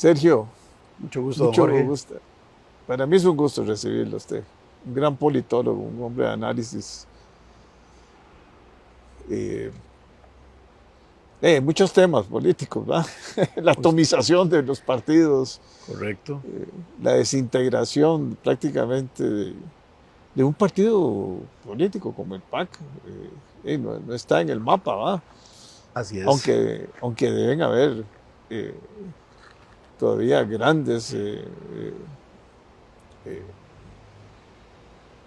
Sergio, Mucho gusto, don mucho Jorge. gusto. Para mí es un gusto recibirlo a usted. Un gran politólogo, un hombre de análisis. eh, Muchos temas políticos, ¿verdad? La Us- atomización de los partidos, Correcto. la desintegración prácticamente de un partido político como el PAC. No está en el mapa, ¿verdad? Así es. Aunque deben haber eh, todavía grandes eh,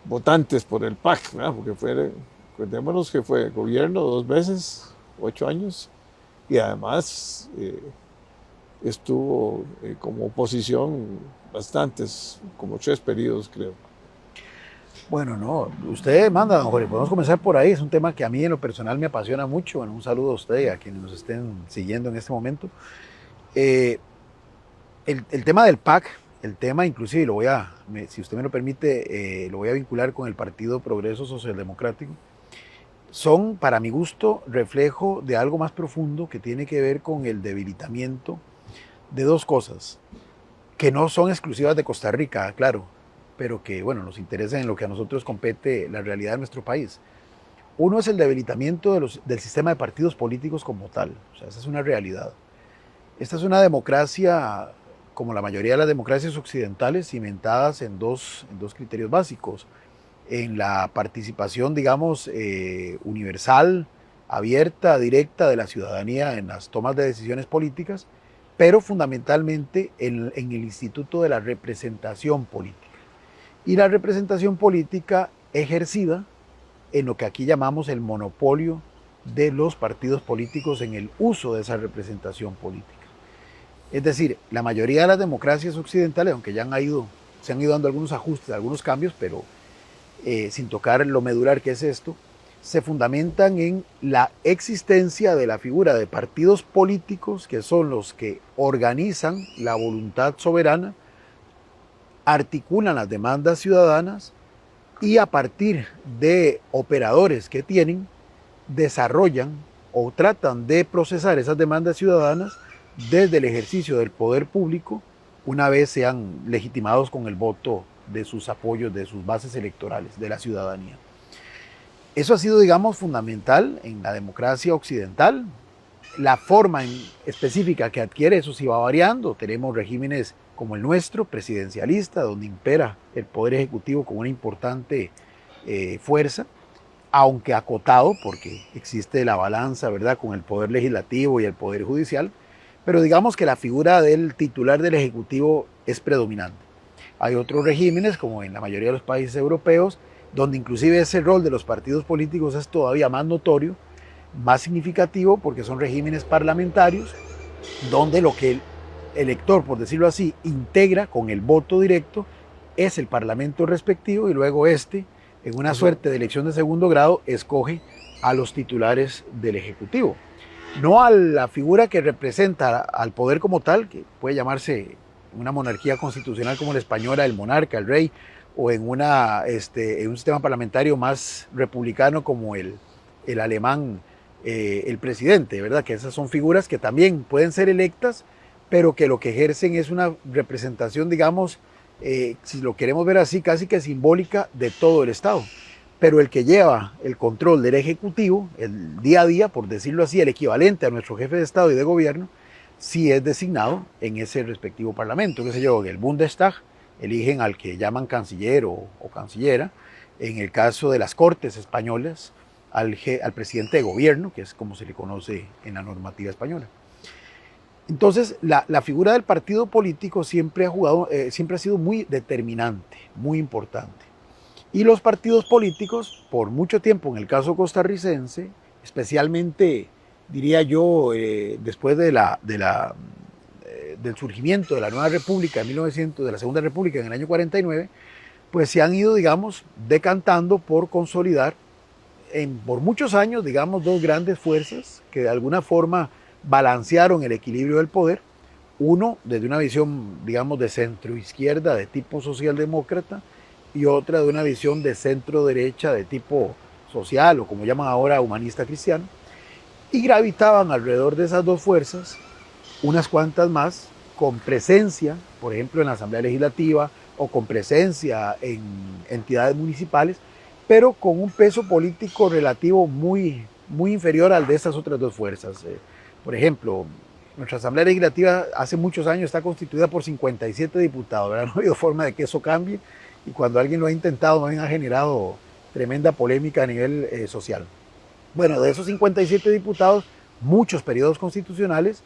votantes por el PAC, ¿verdad? Porque recordémonos que fue gobierno 2 veces, 8 años, y además estuvo como oposición bastantes, como 3 periodos, creo. Bueno, no, usted manda, don Jorge, podemos comenzar por ahí. Es un tema que a mí en lo personal me apasiona mucho. Bueno, un saludo a usted y a quienes nos estén siguiendo en este momento. Eh, el tema del PAC, el tema inclusive, si usted me lo permite, lo voy a vincular con el Partido Progreso Social Democrático. Son, para mi gusto, reflejo de algo más profundo que tiene que ver con el debilitamiento de dos cosas que no son exclusivas de Costa Rica, claro, pero que, bueno, nos interesa en lo que a nosotros compete la realidad de nuestro país. Uno es el debilitamiento del sistema de partidos políticos como tal, o sea, esa es una realidad. Esta es una democracia, como la mayoría de las democracias occidentales, cimentadas en dos criterios básicos, en la participación, digamos, universal, abierta, directa de la ciudadanía en las tomas de decisiones políticas, pero fundamentalmente en el instituto de la representación política. Y la representación política ejercida en lo que aquí llamamos el monopolio de los partidos políticos en el uso de esa representación política. Es decir, la mayoría de las democracias occidentales, aunque se han ido dando algunos ajustes, algunos cambios, pero sin tocar lo medular que es esto, se fundamentan en la existencia de la figura de partidos políticos que son los que organizan la voluntad soberana, articulan las demandas ciudadanas y a partir de operadores que tienen, desarrollan o tratan de procesar esas demandas ciudadanas desde el ejercicio del poder público una vez sean legitimados con el voto de sus apoyos, de sus bases electorales, de la ciudadanía. Eso ha sido, digamos, fundamental en la democracia occidental. La forma específica que adquiere eso sí va variando. Tenemos regímenes como el nuestro, presidencialista, donde impera el poder ejecutivo con una importante fuerza, aunque acotado, porque existe la balanza, ¿verdad?, con el poder legislativo y el poder judicial, pero digamos que la figura del titular del ejecutivo es predominante. Hay otros regímenes, como en la mayoría de los países europeos, donde inclusive ese rol de los partidos políticos es todavía más notorio, más significativo, porque son regímenes parlamentarios, donde lo que el elector, por decirlo así, integra con el voto directo es el parlamento respectivo y luego en una Eso, suerte de elección de segundo grado, escoge a los titulares del Ejecutivo. No a la figura que representa al poder como tal, que puede llamarse una monarquía constitucional como la española, el monarca, el rey, o en un sistema parlamentario más republicano como el alemán, el presidente, ¿verdad? Que esas son figuras que también pueden ser electas, pero que lo que ejercen es una representación, digamos, si lo queremos ver así, casi que simbólica de todo el Estado. Pero el que lleva el control del Ejecutivo, el día a día, por decirlo así, el equivalente a nuestro jefe de Estado y de gobierno, sí es designado en ese respectivo parlamento. Qué sé yo, en el Bundestag eligen al que llaman canciller o cancillera. En el caso de las Cortes españolas, al presidente de gobierno, que es como se le conoce en la normativa española. Entonces, la figura del partido político siempre ha sido muy determinante, muy importante. Y los partidos políticos, por mucho tiempo, en el caso costarricense, especialmente, diría yo, después del surgimiento de la nueva república en 1900, de la segunda república en el año 49, pues se han ido, digamos, decantando por consolidar por muchos años, digamos, dos grandes fuerzas que de alguna forma balancearon el equilibrio del poder. Uno, desde una visión, digamos, de centro-izquierda, de tipo socialdemócrata, y otra de una visión de centro-derecha, de tipo social, o como llaman ahora, humanista cristiano, y gravitaban alrededor de esas dos fuerzas unas cuantas más, con presencia, por ejemplo, en la Asamblea Legislativa o con presencia en entidades municipales, pero con un peso político relativo muy inferior al de estas otras dos fuerzas. Por ejemplo, nuestra Asamblea Legislativa hace muchos años está constituida por 57 diputados, ¿verdad? No ha habido forma de que eso cambie, y cuando alguien lo ha intentado, más bien ha generado tremenda polémica a nivel social. Bueno, de esos 57 diputados, muchos periodos constitucionales,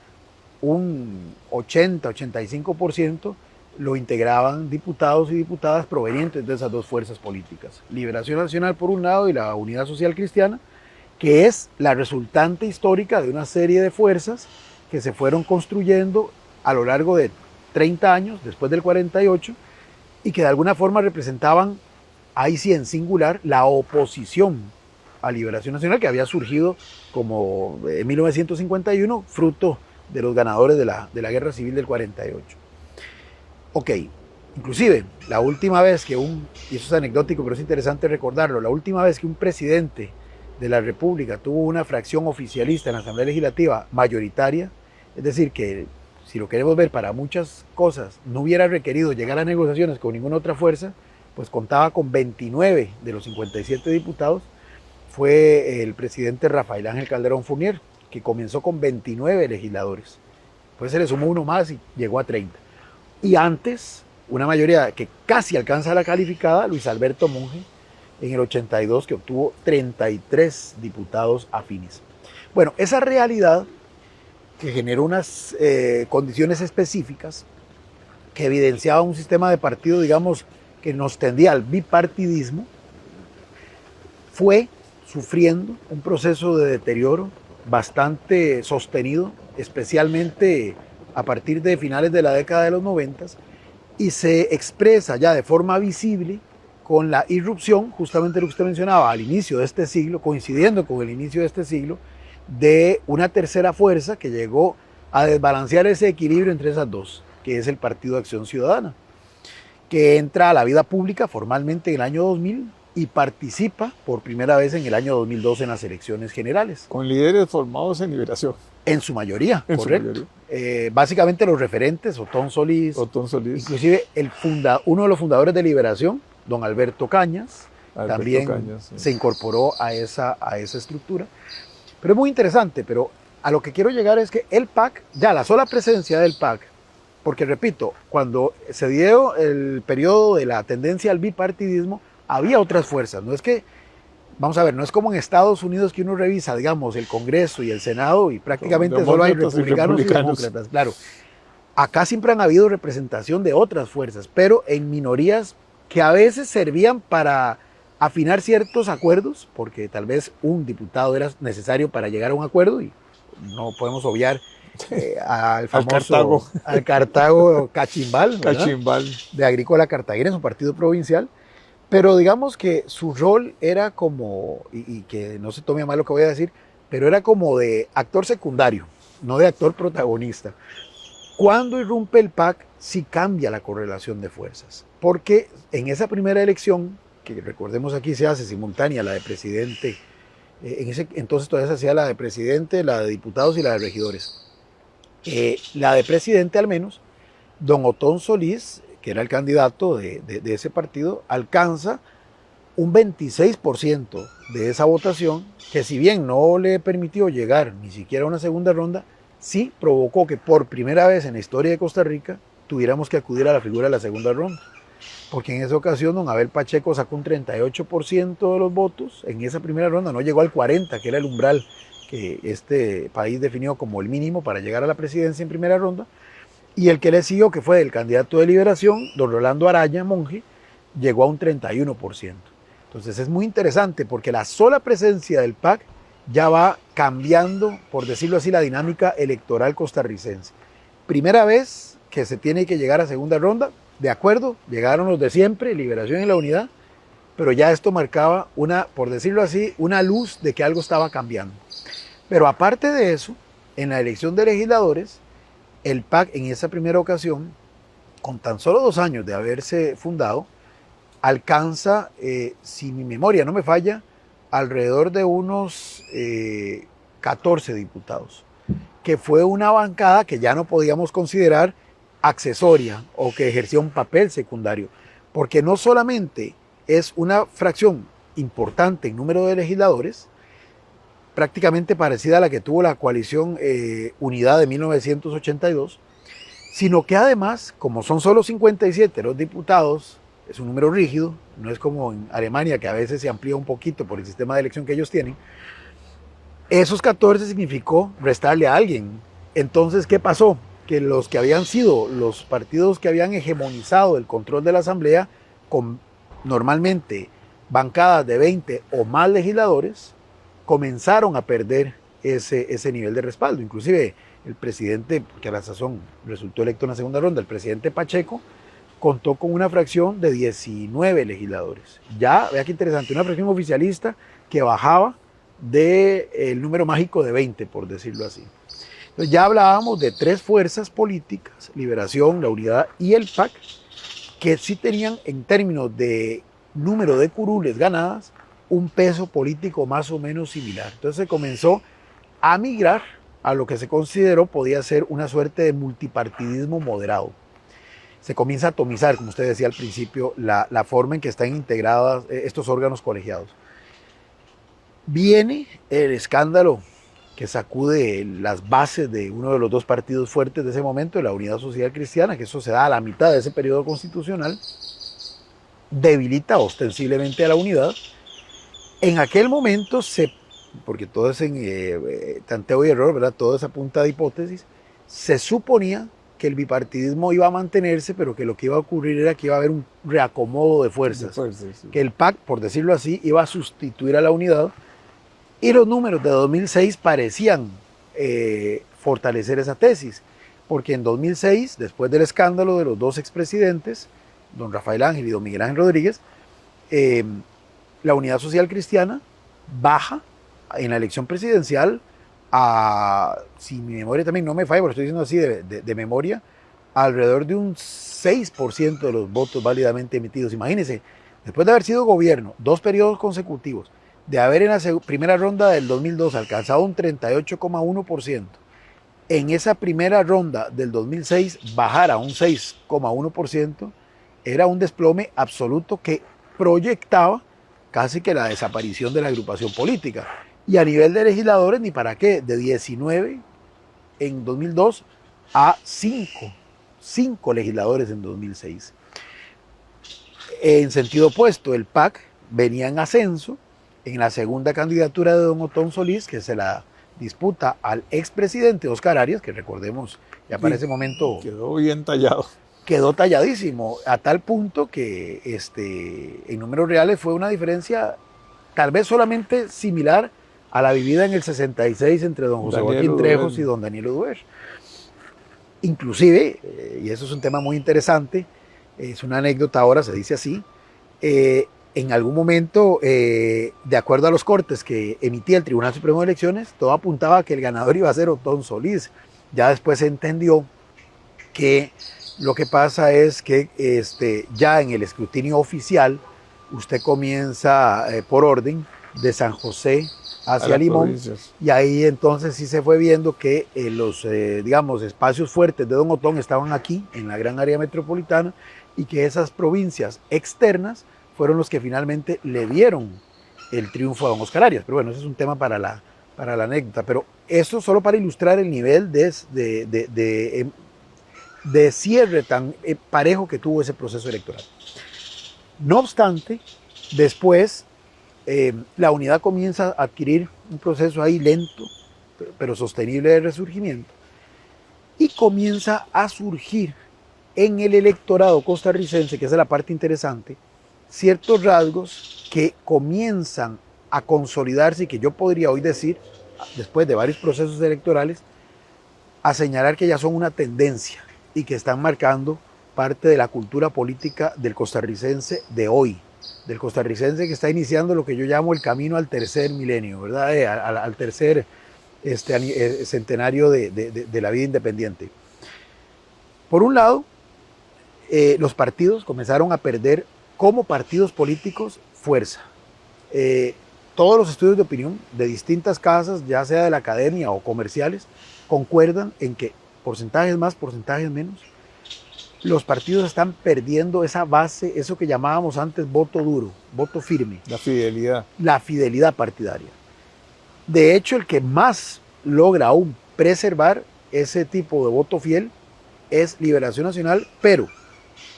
un 80-85% lo integraban diputados y diputadas provenientes de esas dos fuerzas políticas. Liberación Nacional por un lado y la Unidad Social Cristiana, que es la resultante histórica de una serie de fuerzas que se fueron construyendo a lo largo de 30 años, después del 48, y que de alguna forma representaban, ahí sí en singular, la oposición a Liberación Nacional, que había surgido como en 1951, fruto de los ganadores de la Guerra Civil del 48. Ok, inclusive la última vez que y eso es anecdótico pero es interesante recordarlo, la última vez que un presidente de la República tuvo una fracción oficialista en la Asamblea Legislativa mayoritaria, es decir, que si lo queremos ver para muchas cosas, no hubiera requerido llegar a negociaciones con ninguna otra fuerza, pues contaba con 29 de los 57 diputados, fue el presidente Rafael Ángel Calderón Fournier, que comenzó con 29 legisladores. Pues se le sumó uno más y llegó a 30. Y antes, una mayoría que casi alcanza la calificada, Luis Alberto Monge, en el 82, que obtuvo 33 diputados afines. Bueno, esa realidad que generó unas condiciones específicas que evidenciaba un sistema de partido, digamos, que nos tendía al bipartidismo, fue sufriendo un proceso de deterioro bastante sostenido, especialmente a partir de finales de la década de los 90, y se expresa ya de forma visible con la irrupción, justamente lo que usted mencionaba, al inicio de este siglo, coincidiendo con el inicio de este siglo, de una tercera fuerza que llegó a desbalancear ese equilibrio entre esas dos, que es el Partido de Acción Ciudadana, que entra a la vida pública formalmente en el año 2000 y participa por primera vez en el año 2002 en las elecciones generales. Con líderes formados en Liberación. En su mayoría, correcto. Básicamente los referentes, Otón Solís, inclusive uno de los fundadores de Liberación, don Alberto Cañas, también sí, se incorporó a esa estructura. Pero es muy interesante, pero a lo que quiero llegar es que el PAC, ya la sola presencia del PAC, porque repito, cuando se dio el periodo de la tendencia al bipartidismo, había otras fuerzas, no es que, vamos a ver, no es como en Estados Unidos que uno revisa, digamos, el Congreso y el Senado y prácticamente solo hay republicanos y demócratas, claro. Acá siempre han habido representación de otras fuerzas, pero en minorías que a veces servían para afinar ciertos acuerdos, porque tal vez un diputado era necesario para llegar a un acuerdo y no podemos obviar al famoso al Cartago Cachimbal, de Agrícola Cartagena, su partido provincial. Pero digamos que su rol era como, y que no se tome a mal lo que voy a decir, pero era como de actor secundario, no de actor protagonista. Cuando irrumpe el PAC, sí cambia la correlación de fuerzas, porque en esa primera elección, que recordemos aquí se hace simultánea, la de presidente, en ese entonces todavía se hacía la de presidente, la de diputados y la de regidores. La de presidente al menos, don Otón Solís, que era el candidato de ese partido, alcanza un 26% de esa votación, que si bien no le permitió llegar ni siquiera a una segunda ronda, sí provocó que por primera vez en la historia de Costa Rica tuviéramos que acudir a la figura de la segunda ronda. Porque en esa ocasión don Abel Pacheco sacó un 38% de los votos, en esa primera ronda no llegó al 40%, que era el umbral que este país definió como el mínimo para llegar a la presidencia en primera ronda. Y el que le siguió, que fue el candidato de Liberación, don Rolando Araya Monge, llegó a un 31%. Entonces es muy interesante porque la sola presencia del PAC ya va cambiando, por decirlo así, la dinámica electoral costarricense. Primera vez que se tiene que llegar a segunda ronda, de acuerdo, llegaron los de siempre, Liberación y la Unidad, pero ya esto marcaba por decirlo así, una luz de que algo estaba cambiando. Pero aparte de eso, en la elección de legisladores, el PAC en esa primera ocasión, con tan solo 2 años de haberse fundado, alcanza, si mi memoria no me falla, alrededor de unos 14 diputados, que fue una bancada que ya no podíamos considerar accesoria o que ejercía un papel secundario, porque no solamente es una fracción importante en número de legisladores, prácticamente parecida a la que tuvo la coalición Unidad de 1982, sino que además, como son solo 57 los diputados, es un número rígido, no es como en Alemania que a veces se amplía un poquito por el sistema de elección que ellos tienen, esos 14 significó restarle a alguien. Entonces, ¿qué pasó? Que los que habían sido los partidos que habían hegemonizado el control de la Asamblea, con normalmente bancadas de 20 o más legisladores, comenzaron a perder ese nivel de respaldo. Inclusive el presidente, que a la sazón resultó electo en la segunda ronda, el presidente Pacheco, contó con una fracción de 19 legisladores. Ya, vea qué interesante, una fracción oficialista que bajaba del número mágico de 20, por decirlo así. Entonces ya hablábamos de tres fuerzas políticas, Liberación, la Unidad y el PAC, que sí tenían en términos de número de curules ganadas un peso político más o menos similar. Entonces se comenzó a migrar a lo que se consideró podía ser una suerte de multipartidismo moderado. Se comienza a atomizar, como usted decía al principio, la forma en que están integrados estos órganos colegiados. Viene el escándalo que sacude las bases de uno de los dos partidos fuertes de ese momento, la Unidad Social Cristiana, que eso se da a la mitad de ese periodo constitucional, debilita ostensiblemente a la unidad. En aquel momento, porque todo es en tanteo y error, ¿verdad? Todo es a punta de hipótesis, se suponía que el bipartidismo iba a mantenerse, pero que lo que iba a ocurrir era que iba a haber un reacomodo de fuerzas, sí. Que el PAC, por decirlo así, iba a sustituir a la unidad, y los números de 2006 parecían fortalecer esa tesis, porque en 2006, después del escándalo de los dos expresidentes, don Rafael Ángel y don Miguel Ángel Rodríguez, la Unidad Social Cristiana baja en la elección presidencial a, si mi memoria también no me falla, pero estoy diciendo así de memoria, alrededor de un 6% de los votos válidamente emitidos. Imagínense, después de haber sido gobierno 2 periodos consecutivos, de haber en la primera ronda del 2002 alcanzado un 38,1%, en esa primera ronda del 2006 bajar a un 6,1%, era un desplome absoluto que proyectaba casi que la desaparición de la agrupación política. Y a nivel de legisladores, ni para qué, de 19 en 2002 a 5 legisladores en 2006. En sentido opuesto, el PAC venía en ascenso en la segunda candidatura de don Otón Solís, que se la disputa al expresidente Oscar Arias, que recordemos, ya para ese momento quedó bien tallado. Quedó talladísimo, a tal punto que en números reales fue una diferencia tal vez solamente similar a la vivida en el 66 entre don José Joaquín Trejos y don Daniel Oduber. Inclusive, y eso es un tema muy interesante, es una anécdota ahora, se dice así, en algún momento, de acuerdo a los cortes que emitía el Tribunal Supremo de Elecciones, todo apuntaba a que el ganador iba a ser Otón Solís. Ya después se entendió que lo que pasa es que ya en el escrutinio oficial usted comienza por orden de San José hacia Limón, provincias. Y ahí entonces sí se fue viendo que los digamos, espacios fuertes de don Otón estaban aquí, en la gran área metropolitana, y que esas provincias externas fueron los que finalmente le dieron el triunfo a don Oscar Arias. Pero bueno, ese es un tema para la anécdota, pero eso solo para ilustrar el nivel de cierre tan parejo que tuvo ese proceso electoral. No obstante, después la unidad comienza a adquirir un proceso ahí lento, pero sostenible de resurgimiento, y comienza a surgir en el electorado costarricense, que es la parte interesante, ciertos rasgos que comienzan a consolidarse y que yo podría hoy decir, después de varios procesos electorales, a señalar que ya son una tendencia y que están marcando parte de la cultura política del costarricense de hoy, del costarricense que está iniciando lo que yo llamo el camino al tercer milenio, ¿verdad? Al tercer centenario de la vida independiente. Por un lado, los partidos comenzaron a perder como partidos políticos fuerza. Todos los estudios de opinión de distintas casas, ya sea de la academia o comerciales, concuerdan en que porcentajes más, porcentajes menos, los partidos están perdiendo esa base, eso que llamábamos antes voto duro, voto firme. La fidelidad. La fidelidad partidaria. De hecho, el que más logra aún preservar ese tipo de voto fiel es Liberación Nacional, pero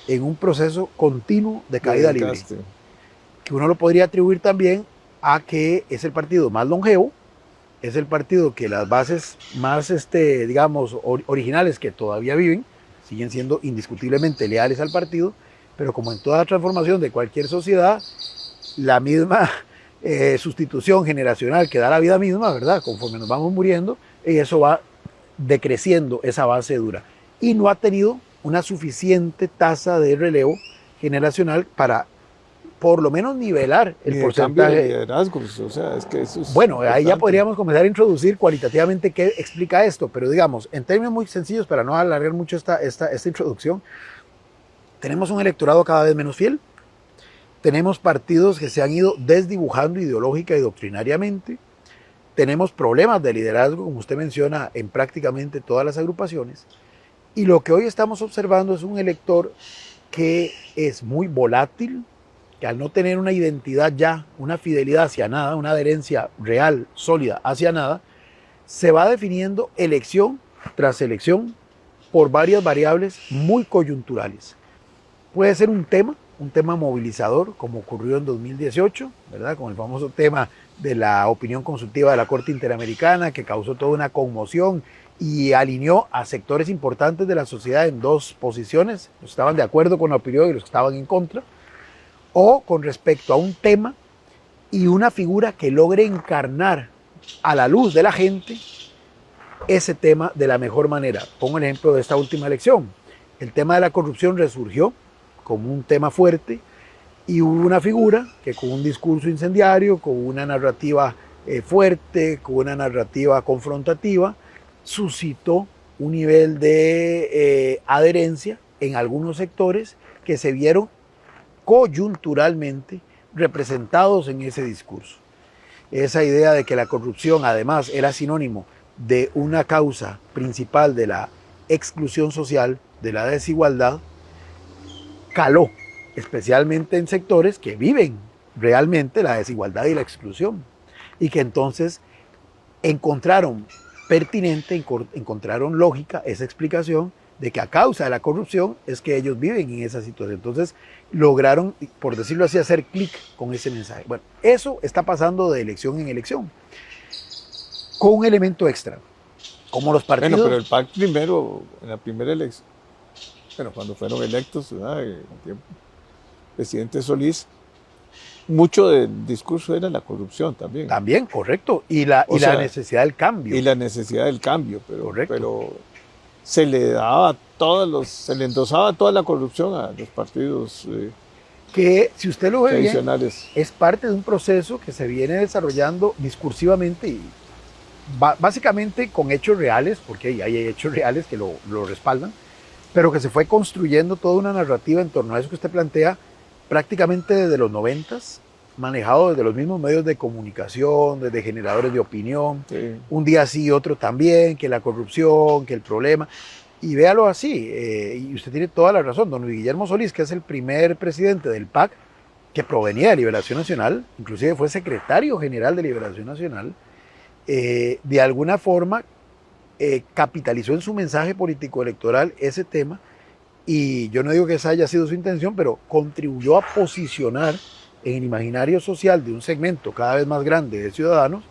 en un proceso continuo de caída libre. Que uno lo podría atribuir también a que es el partido más longevo, es el partido que las bases más, digamos, originales que todavía viven, siguen siendo indiscutiblemente leales al partido, pero como en toda transformación de cualquier sociedad, la misma sustitución generacional que da la vida misma, ¿verdad? Conforme nos vamos muriendo, y eso va decreciendo esa base dura. Y no ha tenido una suficiente tasa de relevo generacional para por lo menos nivelar el porcentaje de liderazgos, o sea, es que eso es bueno, importante. ahí ya podríamos comenzar a introducir cualitativamente qué explica esto, pero digamos, en términos muy sencillos, para no alargar mucho esta introducción, tenemos un electorado cada vez menos fiel, tenemos partidos que se han ido desdibujando ideológica y doctrinariamente, tenemos problemas de liderazgo, como usted menciona, en prácticamente todas las agrupaciones, y lo que hoy estamos observando es un elector que es muy volátil, que al no tener una identidad ya, una fidelidad hacia nada, una adherencia real, sólida hacia nada, se va definiendo elección tras elección por varias variables muy coyunturales. Puede ser un tema movilizador, como ocurrió en 2018, ¿verdad? Con el famoso tema de la opinión consultiva de la Corte Interamericana, que causó toda una conmoción y alineó a sectores importantes de la sociedad en dos posiciones, los que estaban de acuerdo con la opinión y los que estaban en contra, o con respecto a un tema y una figura que logre encarnar a la luz de la gente ese tema de la mejor manera. Pongo el ejemplo de esta última elección. El tema de la corrupción resurgió como un tema fuerte y hubo una figura que con un discurso incendiario, con una narrativa fuerte, con una narrativa confrontativa, suscitó un nivel de adherencia en algunos sectores que se vieron coyunturalmente representados en ese discurso. Esa idea de que la corrupción además era sinónimo de una causa principal de la exclusión social, de la desigualdad, caló, especialmente en sectores que viven realmente la desigualdad y la exclusión, y que entonces encontraron pertinente, encontraron lógica esa explicación de que a causa de la corrupción es que ellos viven en esa situación. Entonces lograron, por decirlo así, hacer clic con ese mensaje. Bueno, eso está pasando de elección en elección, con un elemento extra, como los partidos... Bueno, pero el PAC primero, en la primera elección, bueno, cuando fueron electos, ¿verdad? El presidente Solís, mucho del discurso era la corrupción también. También, correcto, y la necesidad del cambio. Y la necesidad del cambio, pero se le daba se le endosaba toda la corrupción a los partidos que, si usted lo ve tradicionales. Bien, es parte de un proceso que se viene desarrollando discursivamente y básicamente con hechos reales, porque hay hechos reales que lo respaldan, pero que se fue construyendo toda una narrativa en torno a eso que usted plantea prácticamente desde los 90s, manejado desde los mismos medios de comunicación, desde generadores de opinión, sí. Un día sí, otro también, que la corrupción, que el problema, y véalo así, y usted tiene toda la razón, don Luis Guillermo Solís, que es el primer presidente del PAC, que provenía de Liberación Nacional, inclusive fue secretario general de Liberación Nacional, de alguna forma capitalizó en su mensaje político electoral ese tema, y yo no digo que esa haya sido su intención, pero contribuyó a posicionar en el imaginario social de un segmento cada vez más grande de ciudadanos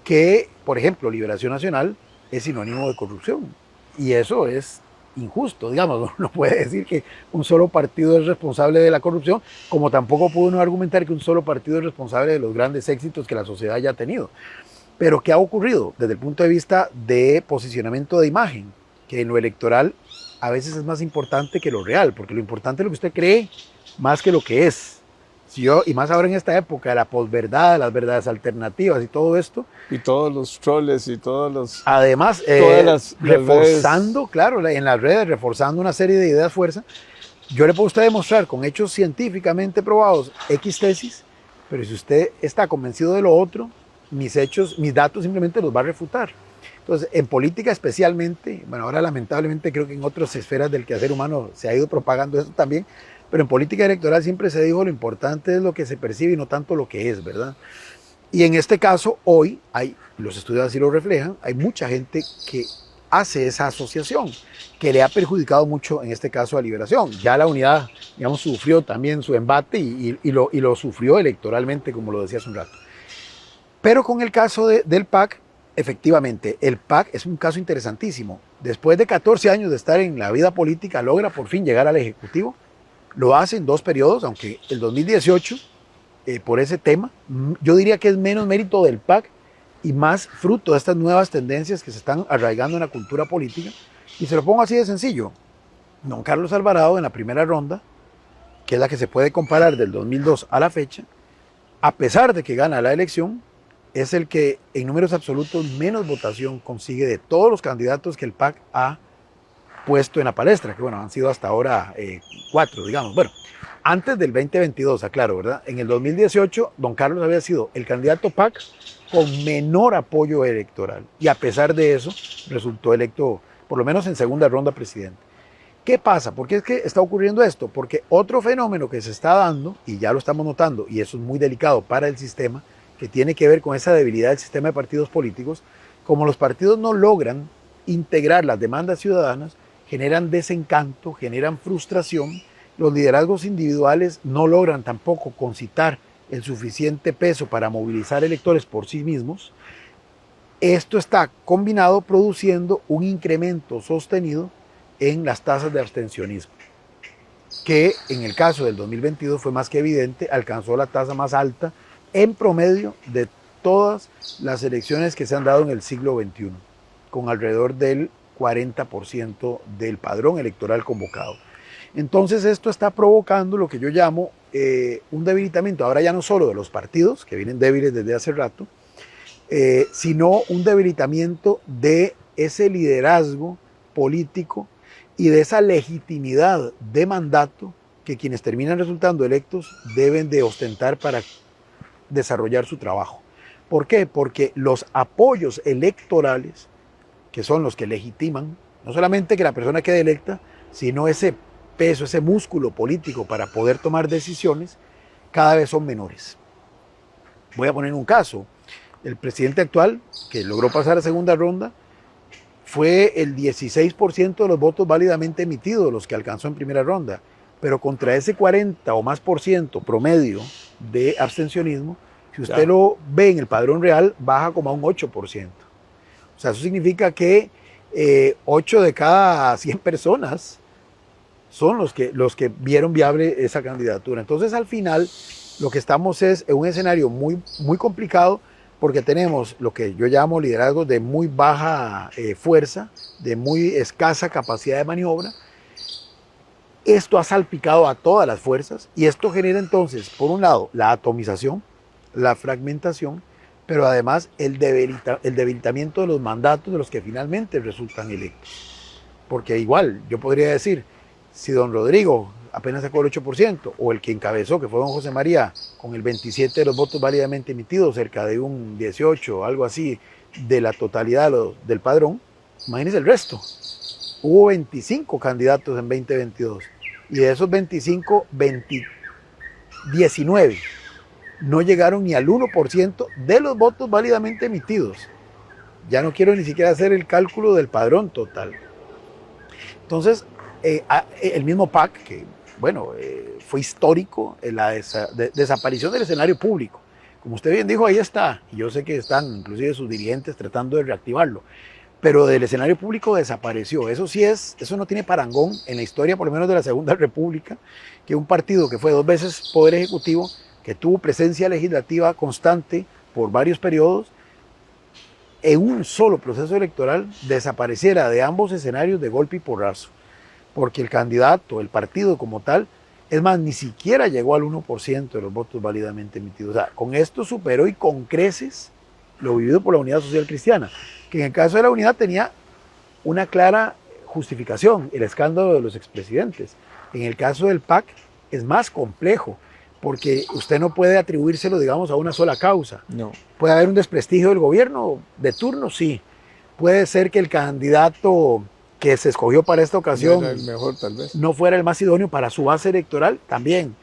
que, por ejemplo, Liberación Nacional es sinónimo de corrupción. Y eso es injusto, digamos, no puede decir que un solo partido es responsable de la corrupción, como tampoco puede uno argumentar que un solo partido es responsable de los grandes éxitos que la sociedad haya tenido. Pero ¿qué ha ocurrido desde el punto de vista de posicionamiento de imagen? Que en lo electoral a veces es más importante que lo real, porque lo importante es lo que usted cree más que lo que es. Y más ahora en esta época de la posverdad, las verdades alternativas y todo esto. Y todos los troles y todos los... Además, reforzando, redes. Claro, en las redes, reforzando una serie de ideas fuerza. Yo le puedo a usted demostrar con hechos científicamente probados X tesis, pero si usted está convencido de lo otro, mis datos simplemente los va a refutar. Entonces, en política especialmente, bueno, ahora lamentablemente creo que en otras esferas del quehacer humano se ha ido propagando eso también, pero en política electoral siempre se dijo lo importante es lo que se percibe y no tanto lo que es, ¿verdad? Y en este caso, hoy, los estudios así lo reflejan, hay mucha gente que hace esa asociación, que le ha perjudicado mucho, en este caso, a Liberación. Ya la unidad, digamos, sufrió también su embate y lo sufrió electoralmente, como lo decía hace un rato. Pero con el caso del PAC, efectivamente, el PAC es un caso interesantísimo. Después de 14 años de estar en la vida política, logra por fin llegar al Ejecutivo. Lo hace en 2 periodos, aunque el 2018, por ese tema, yo diría que es menos mérito del PAC y más fruto de estas nuevas tendencias que se están arraigando en la cultura política. Y se lo pongo así de sencillo. Don Carlos Alvarado en la primera ronda, que es la que se puede comparar del 2002 a la fecha, a pesar de que gana la elección, es el que en números absolutos menos votación consigue de todos los candidatos que el PAC ha puesto en la palestra, que bueno, han sido hasta ahora 4, digamos. Bueno, antes del 2022, aclaro, ¿verdad? En el 2018, don Carlos había sido el candidato PAC con menor apoyo electoral y a pesar de eso resultó electo, por lo menos en segunda ronda, presidente. ¿Qué pasa? ¿Por qué es que está ocurriendo esto? Porque otro fenómeno que se está dando, y ya lo estamos notando, y eso es muy delicado para el sistema, que tiene que ver con esa debilidad del sistema de partidos políticos, como los partidos no logran integrar las demandas ciudadanas, generan desencanto, generan frustración, los liderazgos individuales no logran tampoco concitar el suficiente peso para movilizar electores por sí mismos. Esto está combinado produciendo un incremento sostenido en las tasas de abstencionismo, que en el caso del 2022 fue más que evidente, alcanzó la tasa más alta en promedio de todas las elecciones que se han dado en el siglo XXI, con alrededor del 40% del padrón electoral convocado. Entonces esto está provocando lo que yo llamo un debilitamiento, ahora ya no solo de los partidos, que vienen débiles desde hace rato, sino un debilitamiento de ese liderazgo político y de esa legitimidad de mandato que quienes terminan resultando electos deben de ostentar para desarrollar su trabajo. ¿Por qué? Porque los apoyos electorales, que son los que legitiman, no solamente que la persona quede electa, sino ese peso, ese músculo político para poder tomar decisiones, cada vez son menores. Voy a poner un caso. El presidente actual, que logró pasar a segunda ronda, fue el 16% de los votos válidamente emitidos los que alcanzó en primera ronda, pero contra ese 40 o más por ciento promedio de abstencionismo, si usted lo ve en el padrón real, baja como a un 8%. O sea, eso significa que 8 de cada 100 personas son los que vieron viable esa candidatura. Entonces, al final, lo que estamos es en un escenario muy, muy complicado, porque tenemos lo que yo llamo liderazgos de muy baja fuerza, de muy escasa capacidad de maniobra. Esto ha salpicado a todas las fuerzas y esto genera entonces, por un lado, la atomización, la fragmentación, pero además el debilitamiento de los mandatos de los que finalmente resultan electos. Porque igual, yo podría decir, si don Rodrigo apenas sacó el 8%, o el que encabezó, que fue don José María, con el 27% de los votos válidamente emitidos, cerca de un 18% o algo así, de la totalidad del padrón, imagínense el resto. Hubo 25 candidatos en 2022, y de esos 25, 19 no llegaron ni al 1% de los votos válidamente emitidos. Ya no quiero ni siquiera hacer el cálculo del padrón total. Entonces, el mismo PAC, que bueno, fue histórico en la desaparición del escenario público. Como usted bien dijo, ahí está, y yo sé que están inclusive sus dirigentes tratando de reactivarlo, pero del escenario público desapareció. Eso no tiene parangón en la historia, por lo menos de la Segunda República, que un partido que fue 2 veces poder ejecutivo, que tuvo presencia legislativa constante por varios periodos, en un solo proceso electoral desapareciera de ambos escenarios de golpe y porrazo, porque el candidato, el partido como tal, es más, ni siquiera llegó al 1% de los votos válidamente emitidos. O sea, con esto superó y con creces lo vivido por la Unidad Social Cristiana, que en el caso de la Unidad tenía una clara justificación, el escándalo de los expresidentes. En el caso del PAC es más complejo, porque usted no puede atribuírselo, digamos, a una sola causa. No. Puede haber un desprestigio del gobierno de turno, sí, puede ser que el candidato que se escogió para esta ocasión No era el mejor, tal vez. no fuera el más idóneo para su base electoral, también.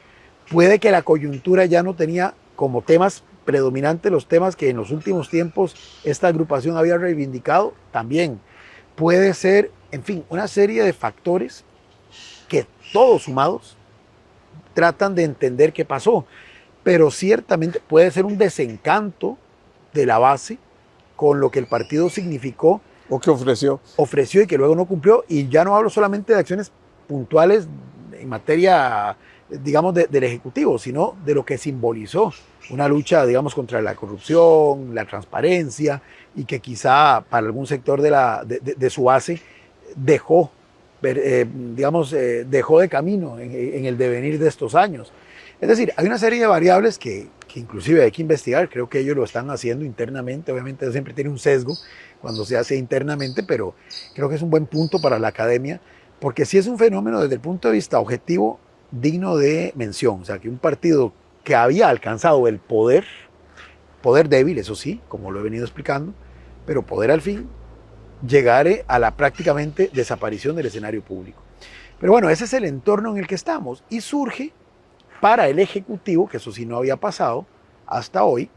Puede que la coyuntura ya no tenía como temas predominantes los temas que en los últimos tiempos esta agrupación había reivindicado, también. Puede ser, en fin, una serie de factores que todos sumados tratan de entender qué pasó, pero ciertamente puede ser un desencanto de la base con lo que el partido significó, ¿O qué ofreció? ofreció y que luego no cumplió. Y ya no hablo solamente de acciones puntuales en materia, digamos, del Ejecutivo, sino de lo que simbolizó una lucha, digamos, contra la corrupción, la transparencia, y que quizá para algún sector de su base dejó, digamos, dejó de camino en el devenir de estos años. Es decir, hay una serie de variables que inclusive hay que investigar, creo que ellos lo están haciendo internamente, obviamente eso siempre tiene un sesgo cuando se hace internamente, pero creo que es un buen punto para la academia, porque sí es un fenómeno desde el punto de vista objetivo digno de mención, o sea, que un partido que había alcanzado el poder débil, eso sí, como lo he venido explicando, pero poder al fin, llegare a la prácticamente desaparición del escenario público. Pero bueno, ese es el entorno en el que estamos y surge para el Ejecutivo, que eso sí no había pasado hasta hoy,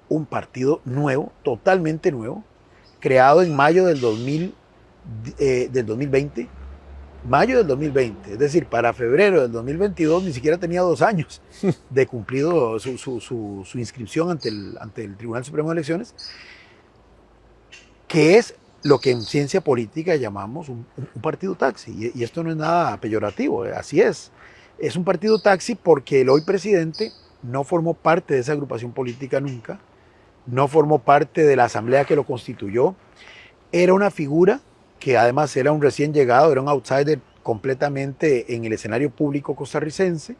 un partido nuevo, totalmente nuevo, creado en mayo del 2020, mayo del 2020, es decir, para febrero del 2022 ni siquiera tenía 2 años de cumplido su inscripción ante el Tribunal Supremo de Elecciones, que es lo que en ciencia política llamamos un partido taxi, y esto no es nada peyorativo, así es. Es un partido taxi porque el hoy presidente no formó parte de esa agrupación política nunca, no formó parte de la asamblea que lo constituyó, era una figura que además era un recién llegado, era un outsider completamente en el escenario público costarricense,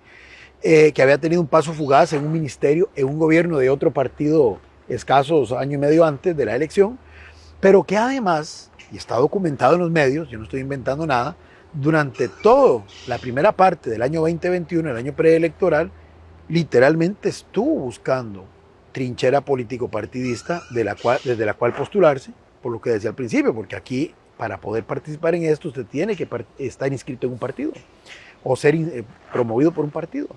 que había tenido un paso fugaz en un ministerio, en un gobierno de otro partido escasos año y medio antes de la elección, pero que además, y está documentado en los medios, yo no estoy inventando nada, durante toda la primera parte del año 2021, el año preelectoral, literalmente estuvo buscando trinchera político-partidista desde la cual postularse, por lo que decía al principio, porque aquí para poder participar en esto usted tiene que estar inscrito en un partido o ser promovido por un partido.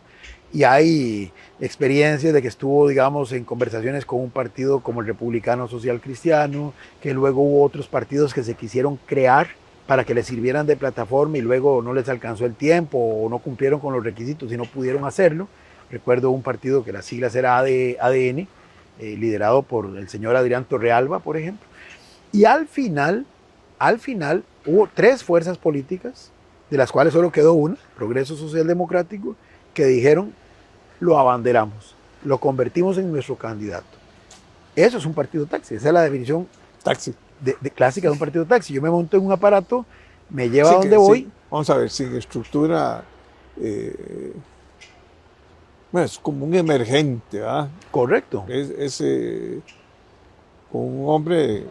Y hay experiencias de que estuvo, digamos, en conversaciones con un partido como el Republicano Social Cristiano, que luego hubo otros partidos que se quisieron crear para que les sirvieran de plataforma y luego no les alcanzó el tiempo o no cumplieron con los requisitos y no pudieron hacerlo. Recuerdo un partido que las siglas era ADN, liderado por el señor Adrián Torrealba, por ejemplo. Y al final hubo 3 fuerzas políticas, de las cuales solo quedó una, Progreso Social Democrático, que dijeron, lo abanderamos, lo convertimos en nuestro candidato. Eso es un partido taxi, esa es la definición Taxi. clásica de un partido taxi. Yo me monto en un aparato, me lleva a donde voy. Sí. Vamos a ver, sin estructura, bueno, es como un emergente, ¿verdad? Correcto. Es con un hombre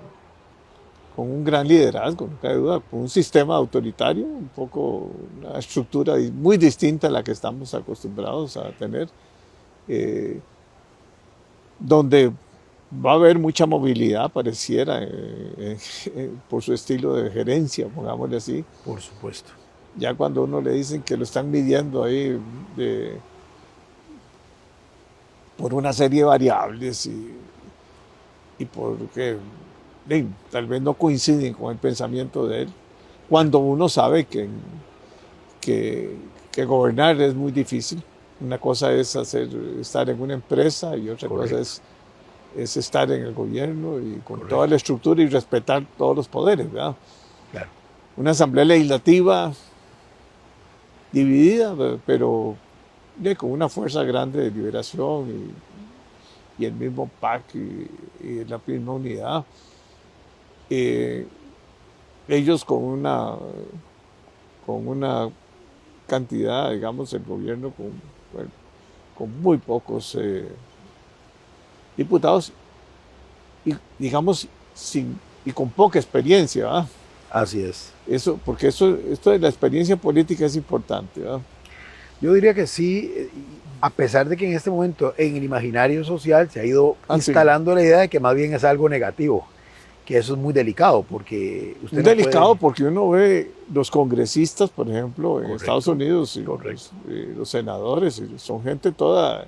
con un gran liderazgo, no cabe duda, con un sistema autoritario, un poco una estructura muy distinta a la que estamos acostumbrados a tener, donde va a haber mucha movilidad, pareciera, por su estilo de gerencia, pongámosle así. Por supuesto. Ya cuando uno le dicen que lo están midiendo ahí por una serie de variables y porque tal vez no coinciden con el pensamiento de él, cuando uno sabe que gobernar es muy difícil. Una cosa es estar en una empresa y otra Correcto. cosa es estar en el gobierno y con toda la estructura y respetar todos los poderes, ¿verdad? Claro. Una asamblea legislativa dividida, pero con una fuerza grande de liberación y el mismo PAC y la misma unidad. Ellos con una cantidad, digamos, el gobierno con muy pocos diputados y, digamos, y con poca experiencia, ¿verdad? Así es. Porque esto de la experiencia política es importante, ¿verdad? Yo diría que sí, a pesar de que en este momento en el imaginario social se ha ido instalando la idea de que más bien es algo negativo, que eso es muy delicado, porque usted Es no delicado puede... porque uno ve los congresistas, por ejemplo, en Correcto, Estados Unidos, y correcto. los senadores, y son gente toda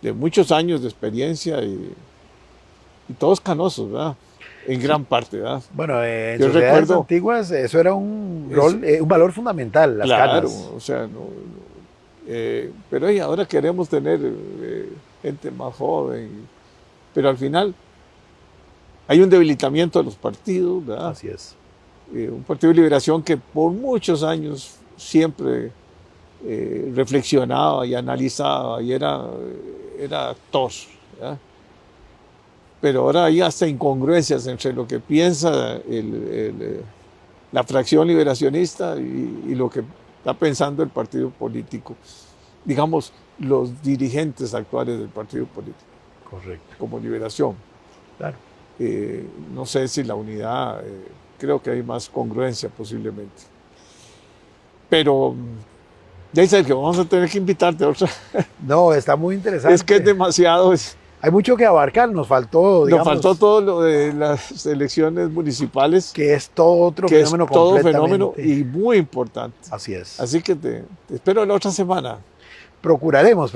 de muchos años de experiencia y todos canosos, ¿verdad? En gran parte, ¿verdad? Bueno, en Yo sociedades recuerdo, antiguas eso era un es, rol, un valor fundamental, las claro, canas. o sea, pero hey, ahora queremos tener gente más joven, pero al final hay un debilitamiento de los partidos, ¿verdad? Así es. Un partido de liberación que por muchos años siempre reflexionaba y analizaba y era actor, ¿verdad? Pero ahora hay hasta incongruencias entre lo que piensa la fracción liberacionista y lo que está pensando el partido político, digamos, los dirigentes actuales del partido político, Correcto. como liberación. Claro. No sé si la unidad, creo que hay más congruencia posiblemente. Pero ya dice que vamos a tener que invitarte a otra. No, está muy interesante. Es que es demasiado. Hay mucho que abarcar, nos faltó, Nos digamos, faltó todo lo de las elecciones municipales, que es todo otro que es fenómeno todo completamente. fenómeno y muy importante. Así es. Así que te espero la otra semana. Procuraremos.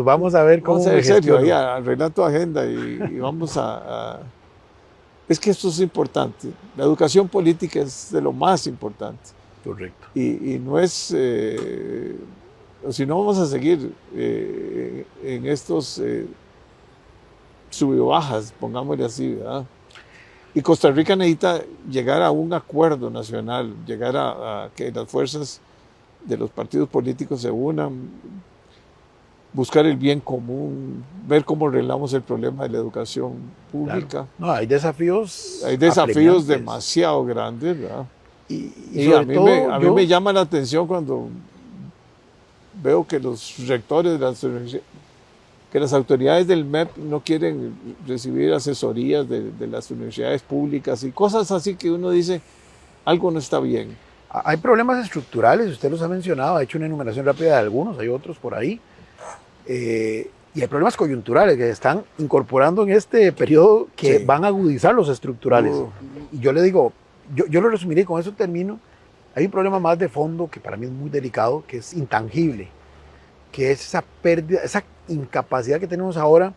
Vamos a ver cómo Vamos a me ser serio, ahí gestiono. arreglar tu agenda y vamos a... Es que esto es importante. La educación política es de lo más importante. Correcto. Y no es... si no vamos a seguir en estos sub y bajas, pongámosle así, ¿verdad? Y Costa Rica necesita llegar a un acuerdo nacional, llegar a que las fuerzas de los partidos políticos se unan, buscar el bien común, ver cómo arreglamos el problema de la educación pública. Claro. No, hay desafíos. Hay desafíos apremiantes. demasiado grandes, ¿verdad? Y a sobre mí, todo, a mí me llama la atención cuando veo que los rectores de que las autoridades del MEP no quieren recibir asesorías de las universidades públicas y cosas así que uno dice, algo no está bien. hay problemas estructurales, usted los ha mencionado, ha hecho una enumeración rápida de algunos, hay otros por ahí. Y hay problemas coyunturales que se están incorporando en este periodo que Sí. van a agudizar los estructurales. Y yo le digo, yo lo resumiré, con eso termino. Hay un problema más de fondo que para mí es muy delicado, que es intangible, que es esa pérdida, esa incapacidad que tenemos ahora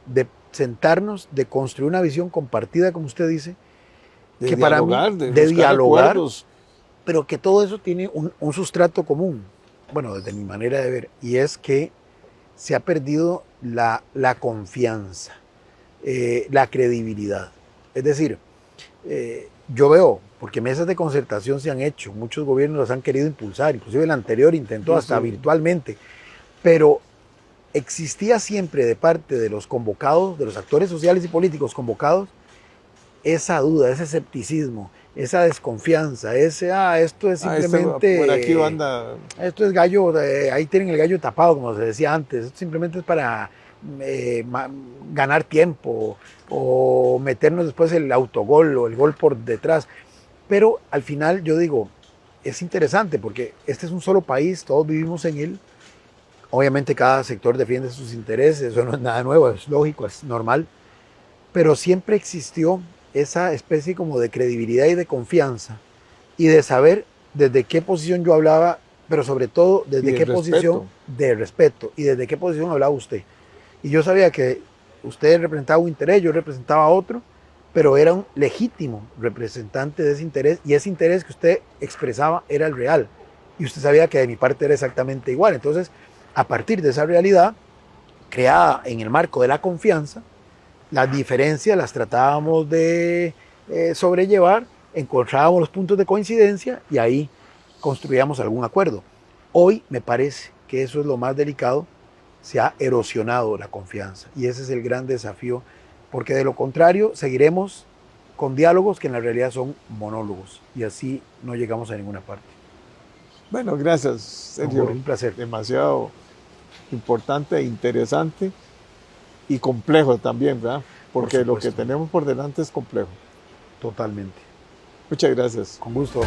de sentarnos, de construir una visión compartida, como usted dice, De que dialogar, para mí, de de buscar dialogar, acuerdos. pero que todo eso tiene un sustrato común, bueno, desde mi manera de ver, y es que se ha perdido la confianza, la credibilidad. Es decir, yo veo, porque mesas de concertación se han hecho, muchos gobiernos las han querido impulsar, inclusive el anterior intentó hasta Sí. virtualmente, pero existía siempre de parte de los convocados, de los actores sociales y políticos convocados, esa duda, ese escepticismo, esa desconfianza, esto es simplemente... por aquí anda. Esto es gallo, ahí tienen el gallo tapado, como se decía antes. Esto simplemente es para ganar tiempo o meternos después el autogol o el gol por detrás. Pero al final yo digo, es interesante porque este es un solo país, todos vivimos en él. Obviamente cada sector defiende sus intereses, eso no es nada nuevo, es lógico, es normal. Pero siempre existió esa especie como de credibilidad y de confianza y de saber desde qué posición yo hablaba, pero sobre todo desde qué posición de respeto y desde qué posición hablaba usted. Y yo sabía que usted representaba un interés, yo representaba otro, pero era un legítimo representante de ese interés y ese interés que usted expresaba era el real. Y usted sabía que de mi parte era exactamente igual. Entonces, a partir de esa realidad, creada en el marco de la confianza, las diferencias las tratábamos de sobrellevar, encontrábamos los puntos de coincidencia y ahí construíamos algún acuerdo. Hoy me parece que eso es lo más delicado, se ha erosionado la confianza y ese es el gran desafío, porque de lo contrario seguiremos con diálogos que en la realidad son monólogos y así no llegamos a ninguna parte. Bueno, gracias, Sergio. Un placer. Demasiado importante e interesante y complejo también, ¿verdad? Porque lo que tenemos por delante es complejo. Totalmente. Muchas gracias. Con gusto.